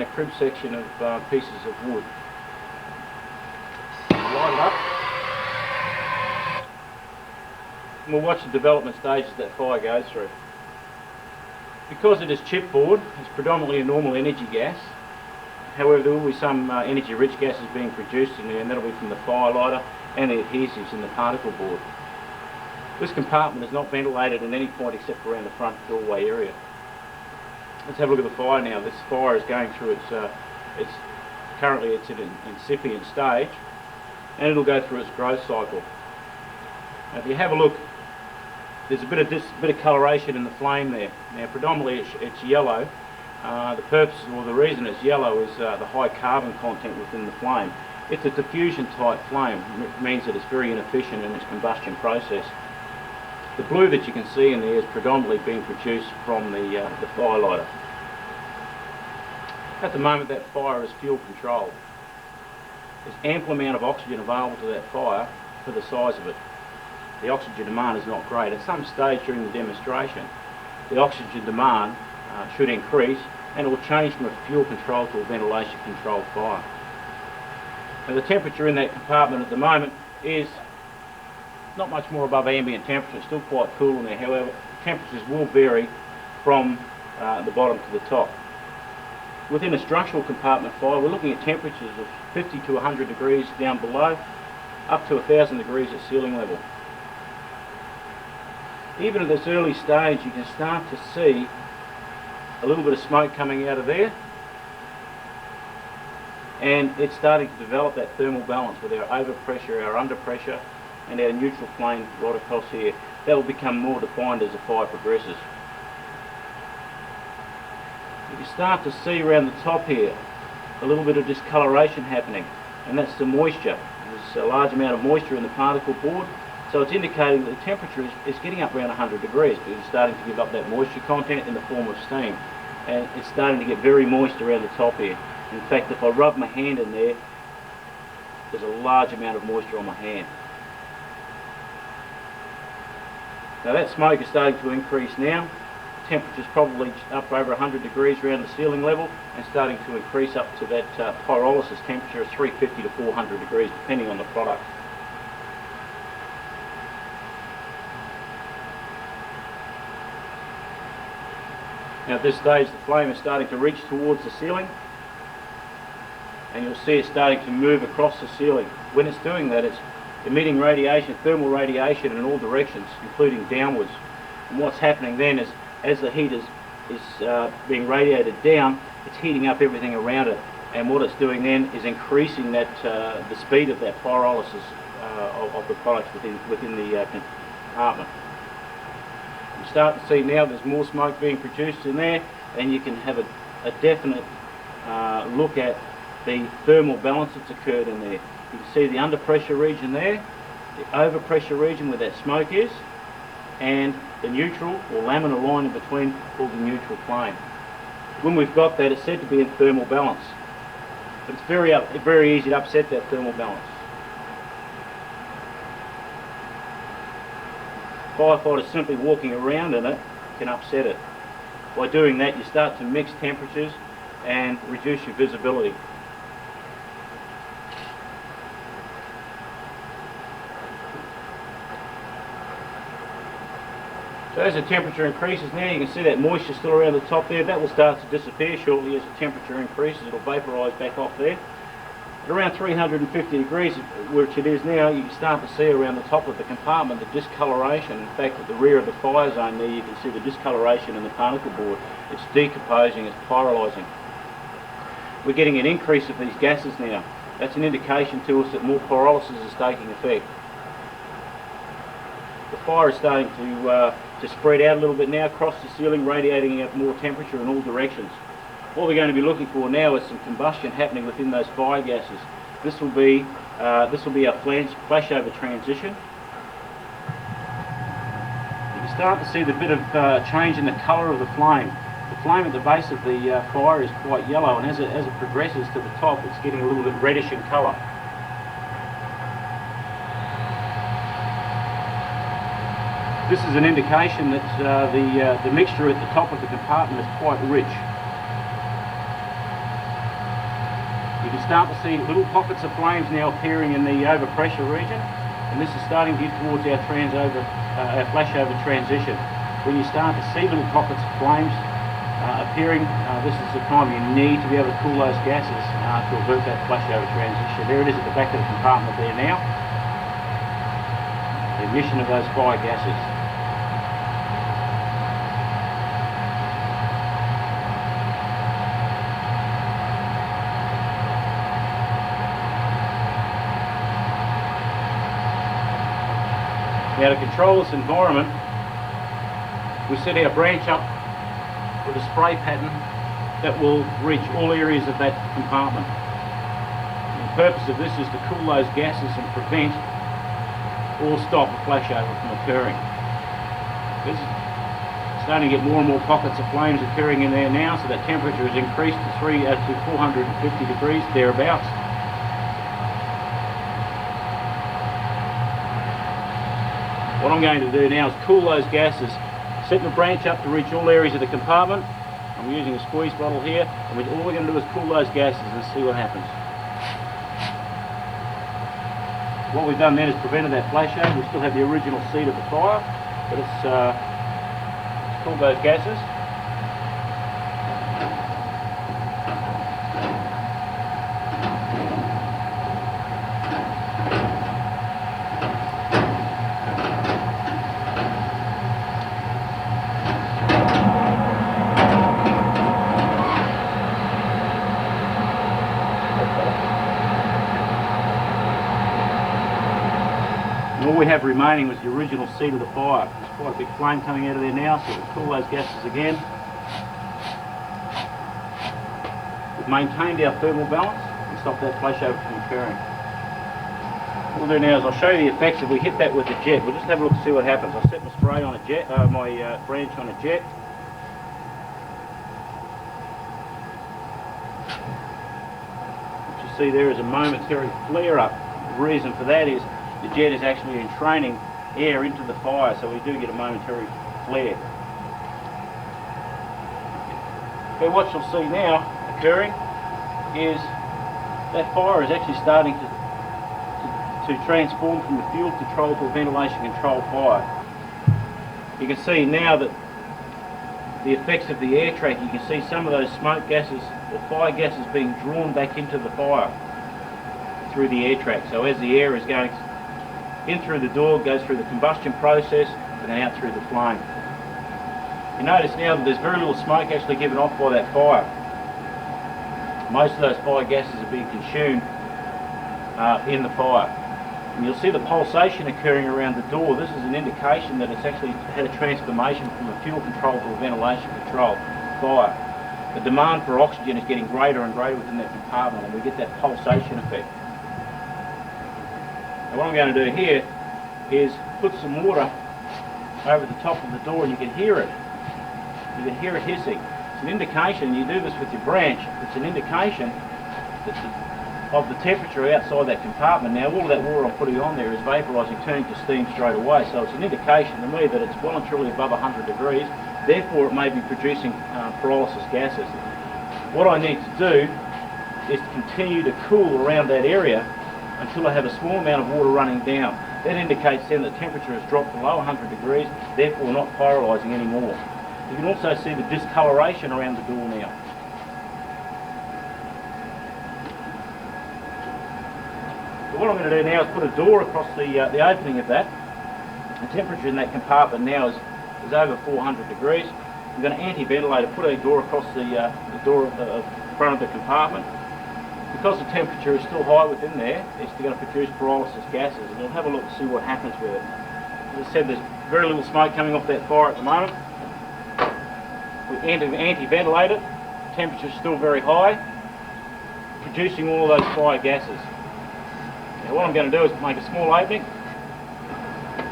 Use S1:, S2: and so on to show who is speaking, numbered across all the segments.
S1: a crib section of pieces of wood. Light it up. And we'll watch the development stages that fire goes through. Because it is chipboard, it's predominantly a normal energy gas. However, there will be some energy-rich gases being produced in there, and that'll be from the fire lighter and the adhesives in the particle board. This compartment is not ventilated at any point except around the front doorway area. Let's have a look at the fire now. This fire is going through currently it's at an incipient stage, and it'll go through its growth cycle. Now, if you have a look, there's a bit of coloration in the flame there. Now, predominantly it's yellow. The purpose or the reason it's yellow is the high carbon content within the flame. It's a diffusion type flame, which means that it's very inefficient in its combustion process. The blue that you can see in there is predominantly being produced from the fire lighter. At the moment, that fire is fuel controlled. There's ample amount of oxygen available to that fire for the size of it. The oxygen demand is not great. At some stage during the demonstration, the oxygen demand should increase, and it will change from a fuel control to a ventilation controlled fire. Now, the temperature in that compartment at the moment is not much more above ambient temperature. It's still quite cool in there. However, temperatures will vary from the bottom to the top. Within a structural compartment fire, we're looking at temperatures of 50 to 100 degrees down below, up to 1,000 degrees at ceiling level. Even at this early stage, you can start to see a little bit of smoke coming out of there, and it's starting to develop that thermal balance with our overpressure, our underpressure, and our neutral flame right across here. That will become more defined as the fire progresses. You can start to see around the top here a little bit of discoloration happening, and that's the moisture. There's a large amount of moisture in the particle board, so it's indicating that the temperature is getting up around 100 degrees because it's starting to give up that moisture content in the form of steam, and it's starting to get very moist around the top here. In fact, if I rub my hand in there, there's a large amount of moisture on my hand. Now that smoke is starting to increase now. The temperature's probably up over 100 degrees around the ceiling level, and starting to increase up to that pyrolysis temperature of 350 to 400 degrees depending on the product. Now at this stage the flame is starting to reach towards the ceiling, and you'll see it starting to move across the ceiling. When it's doing that, it's emitting radiation, thermal radiation in all directions, including downwards. And what's happening then is, as the heat is being radiated down, it's heating up everything around it, and what it's doing then is increasing that the speed of that pyrolysis of the products within the compartment. You start to see now there's more smoke being produced in there, and you can have a definite look at the thermal balance that's occurred in there. You can see the under pressure region there, the over pressure region where that smoke is, and the neutral or laminar line in between called the neutral flame. When we've got that, it's said to be in thermal balance, but it's very easy to upset that thermal balance. Firefighters simply walking around in it can upset it. By doing that, you start to mix temperatures and reduce your visibility. So as the temperature increases now, you can see that moisture still around the top there. That will start to disappear shortly as the temperature increases. It'll vaporise back off there. At around 350 degrees, which it is now, you can start to see around the top of the compartment the discoloration. In fact, at the rear of the fire zone there, you can see the discoloration in the particle board. It's decomposing, it's pyrolysing. We're getting an increase of these gases now. That's an indication to us that more pyrolysis is taking effect. The fire is starting to spread out a little bit now across the ceiling, radiating out more temperature in all directions. What we're going to be looking for now is some combustion happening within those fire gases. This will be our flashover transition. You can start to see the bit of change in the colour of the flame. The flame at the base of the fire is quite yellow, and as it progresses to the top, it's getting a little bit reddish in colour. This is an indication that the mixture at the top of the compartment is quite rich. You can start to see little pockets of flames now appearing in the overpressure region, and this is starting to get towards our flashover transition. When you start to see little pockets of flames appearing, this is the time you need to be able to cool those gases to avert that flashover transition. There it is at the back of the compartment there now, the emission of those fire gases. Now, to control this environment, we set our branch up with a spray pattern that will reach all areas of that compartment. And the purpose of this is to cool those gases and prevent or stop a flashover from occurring. This is starting to get more and more pockets of flames occurring in there now, so that temperature has increased to 450 degrees thereabouts. What I'm going to do now is cool those gases, set the branch up to reach all areas of the compartment. I'm using a squeeze bottle here, and all we're going to do is cool those gases and see what happens. What we've done then is prevented that flashover. We still have the original seed of the fire, but it's cooled those gases. All we have remaining was the original seed of the fire. There's quite a big flame coming out of there now, so we'll cool those gases again. We've maintained our thermal balance and stopped that flashover from occurring. What we'll do now is I'll show you the effects if we hit that with the jet. We'll just have a look and see what happens. I'll set my spray on a jet, my branch on a jet. What you see there is a momentary flare-up. The reason for that is the jet is actually entraining air into the fire, so we do get a momentary flare. Okay, what you'll see now occurring is that fire is actually starting to transform from a fuel control to a ventilation control fire. You can see now that the effects of the air track, you can see some of those smoke gases or fire gases being drawn back into the fire through the air track. So as the air is going in through the door, goes through the combustion process and out through the flame. You notice now that there's very little smoke actually given off by that fire. Most of those fire gases are being consumed in the fire. And you'll see the pulsation occurring around the door. This is an indication that it's actually had a transformation from a fuel control to a ventilation control fire. The demand for oxygen is getting greater and greater within that compartment, and we get that pulsation effect. Now what I'm going to do here is put some water over the top of the door, and you can hear it. You can hear it hissing. It's an indication, you do this with your branch, it's an indication of the temperature outside that compartment. Now all of that water I'm putting on there is vaporising, turning to steam straight away, so it's an indication to me that it's well and truly above 100 degrees, therefore it may be producing pyrolysis gases. What I need to do is to continue to cool around that area until I have a small amount of water running down. That indicates then that the temperature has dropped below 100 degrees, therefore not pyrolysing anymore. You can also see the discoloration around the door now. So what I'm going to do now is put a door across the opening of that. The temperature in that compartment now is over 400 degrees. I'm going to anti-ventilate it, put a door across the door of the front of the compartment. Because the temperature is still high within there, it's going to produce pyrolysis gases, and we'll have a look to see what happens with it. As I said, there's very little smoke coming off that fire at the moment. We anti-ventilate it, the temperature is still very high, producing all of those fire gases. Now what I'm going to do is make a small opening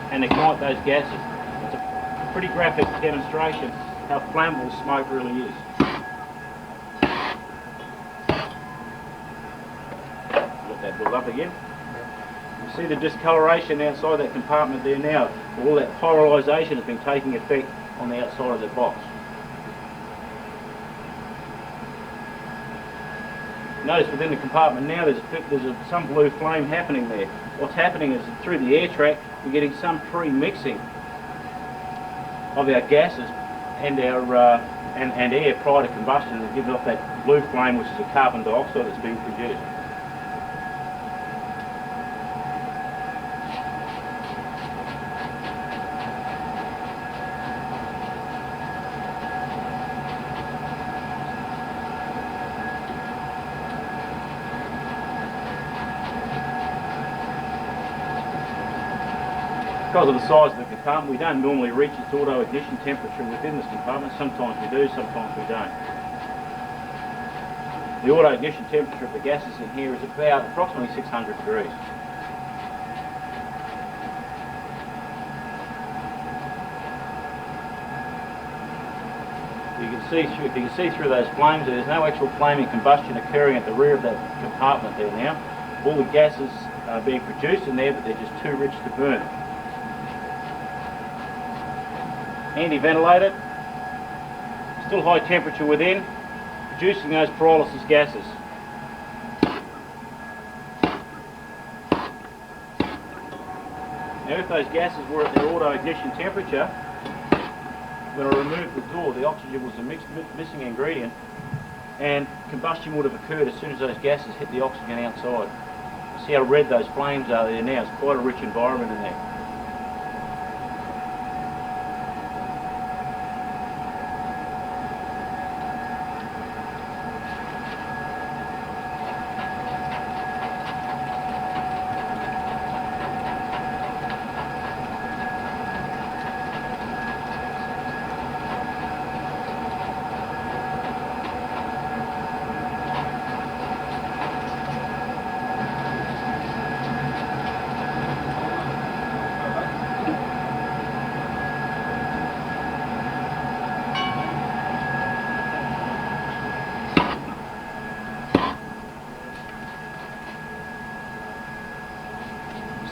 S1: and ignite those gases. It's a pretty graphic demonstration how flammable smoke really is. Let that build up again. You see the discoloration outside that compartment there now. All that pyrolysation has been taking effect on the outside of the box. Notice within the compartment now there's some blue flame happening there. What's happening is that through the air track we're getting some pre-mixing of our gases and our and air prior to combustion that gives off that blue flame, which is a carbon dioxide that's being produced. Because of the size of the compartment, we don't normally reach its auto ignition temperature within this compartment. Sometimes we do, sometimes we don't. The auto ignition temperature of the gases in here is about approximately 600 degrees. You can see through those flames, there's no actual flaming combustion occurring at the rear of that compartment there now. All the gases are being produced in there, but they're just too rich to burn. Anti-ventilated, still high temperature within, producing those pyrolysis gases. Now if those gases were at their auto ignition temperature, when I removed the door, the oxygen was the missing ingredient, and combustion would have occurred as soon as those gases hit the oxygen outside. See how red those flames are there now? It's quite a rich environment in there.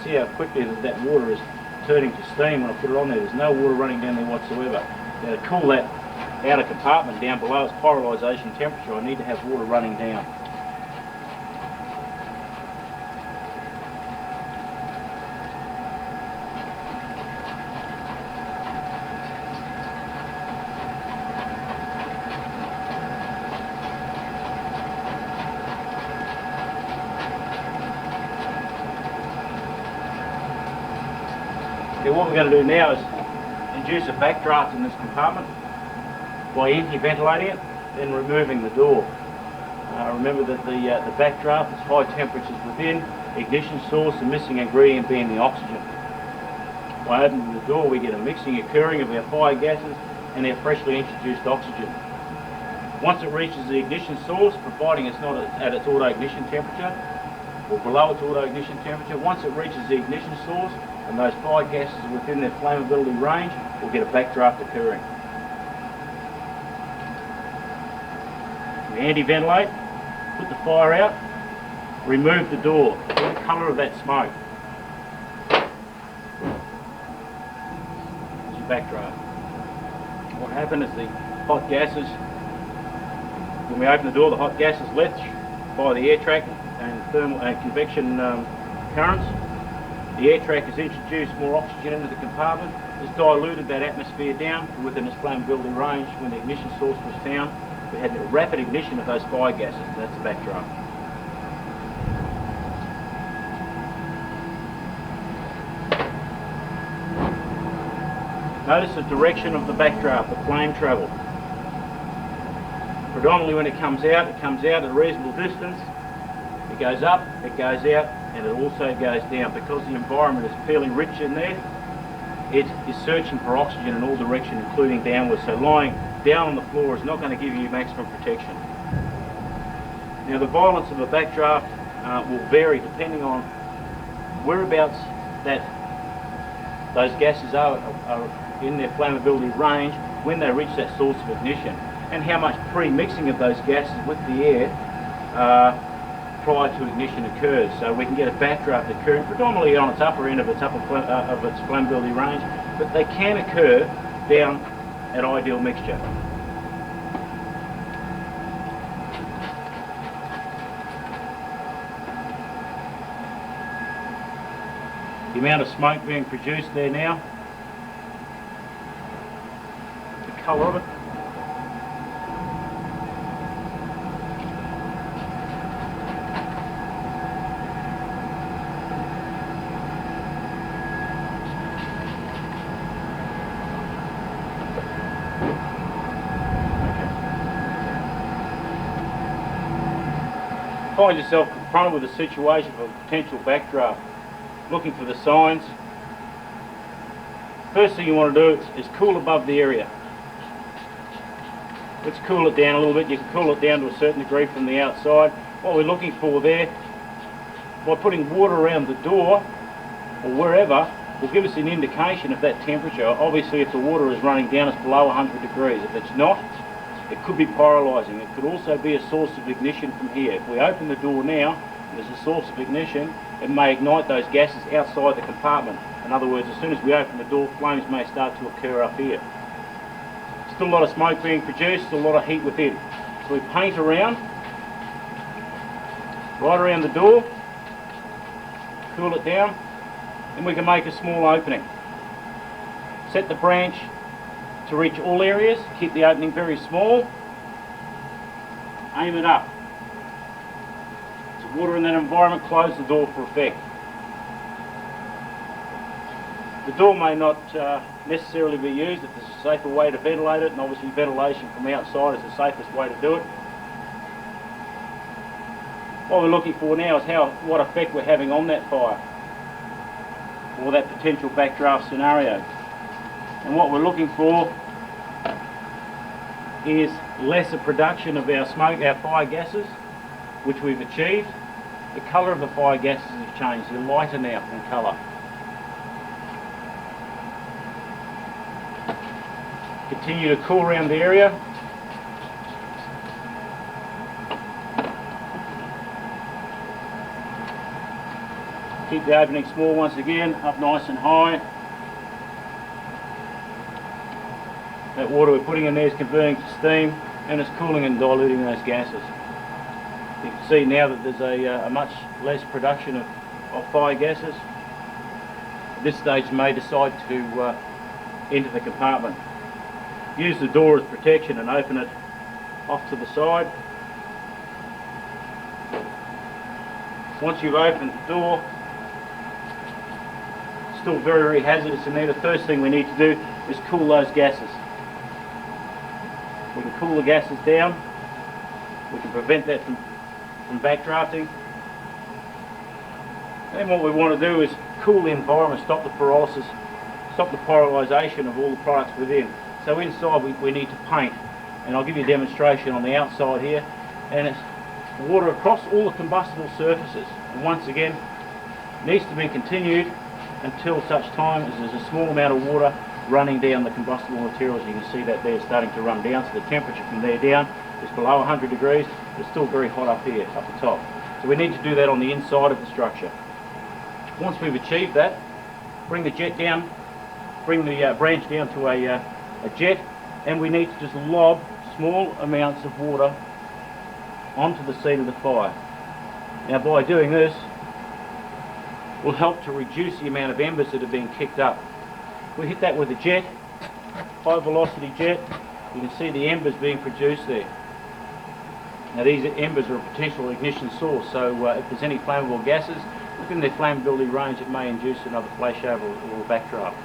S1: See how quickly that water is turning to steam when I put it on there. There's no water running down there whatsoever. Now to cool that outer compartment down below its pyrolysation temperature, I need to have water running down. What we're going to do now is induce a backdraft in this compartment by anti-ventilating it, then removing the door. Remember that the backdraft is high temperatures within, ignition source, the missing ingredient being the oxygen. By opening the door we get a mixing occurring of our fire gases and our freshly introduced oxygen. Once it reaches the ignition source, providing it's not at its auto ignition temperature or below its auto ignition temperature, once it reaches the ignition source and those fire gases are within their flammability range, we'll get a backdraft occurring. We anti-ventilate, put the fire out, remove the door. Look at the colour of that smoke. It's your backdraft. What happened is the hot gases, when we open the door, the hot gases left by the air track and thermal and convection currents. The air track has introduced more oxygen into the compartment. It's diluted that atmosphere down within its flammability range. When the ignition source was found, we had a rapid ignition of those fire gases. That's the backdraft. Notice the direction of the backdraft, the flame travel. Predominantly when it comes out at a reasonable distance. It goes up, it goes out, and it also goes down. Because the environment is fairly rich in there, it is searching for oxygen in all directions, including downwards. So lying down on the floor is not going to give you maximum protection. Now the violence of a backdraft will vary depending on whereabouts that those gases are in their flammability range when they reach that source of ignition, and how much pre-mixing of those gases with the air prior to ignition occurs. So we can get a backdraft occurring predominantly on its upper end of its flammability range, but they can occur down at ideal mixture. the amount of smoke being produced there now, the colour of it. Find yourself confronted with a situation of a potential backdraft, looking for the signs. First thing you want to do is cool above the area. Let's cool it down a little bit. You can cool it down to a certain degree from the outside. What we're looking for there, by putting water around the door or wherever, will give us an indication of that temperature. Obviously, if the water is running down, it's below 100 degrees. If it's not, it could be pyrolysing. It could also be a source of ignition from here. If we open the door now, and there's a source of ignition, it may ignite those gases outside the compartment. In other words, as soon as we open the door, flames may start to occur up here. Still a lot of smoke being produced, still a lot of heat within. So we paint around, right around the door, cool it down, and we can make a small opening. Set the branch to reach all areas, keep the opening very small, aim it up. So water in that environment, close the door for effect. The door may not necessarily be used if there's a safer way to ventilate it, and obviously ventilation from outside is the safest way to do it. What we're looking for now is what effect we're having on that fire, or that potential backdraft scenario. And what we're looking for is lesser production of our smoke, our fire gases, which we've achieved. The colour of the fire gases have changed. They're lighter now in colour. Continue to cool around the area. Keep the opening small once again, up nice and high. That water we're putting in there is converting to steam, and it's cooling and diluting those gases. You can see now that there's a much less production of fire gases. At this stage you may decide to enter the compartment. Use the door as protection and open it off to the side. Once you've opened the door, it's still very, very hazardous in there. The first thing we need to do is cool those gases. We can cool the gases down, we can prevent that from backdrafting. And then what we want to do is cool the environment, stop the pyrolysis, stop the pyrolysation of all the products within. So inside we need to paint, and I'll give you a demonstration on the outside here, and it's water across all the combustible surfaces. And once again, it needs to be continued until such time as there's a small amount of water running down the combustible materials. You can see that there starting to run down, so the temperature from there down is below 100 degrees. It's still very hot up here, up the top. So we need to do that on the inside of the structure. Once we've achieved that, bring the jet down, bring the branch down to a jet, and we need to just lob small amounts of water onto the seat of the fire. Now by doing this, will help to reduce the amount of embers that are being kicked up. We hit that with a jet, high velocity jet. You can see the embers being produced there. Now these embers are a potential ignition source, so if there's any flammable gases within their flammability range, it may induce another flashover or a backdraft.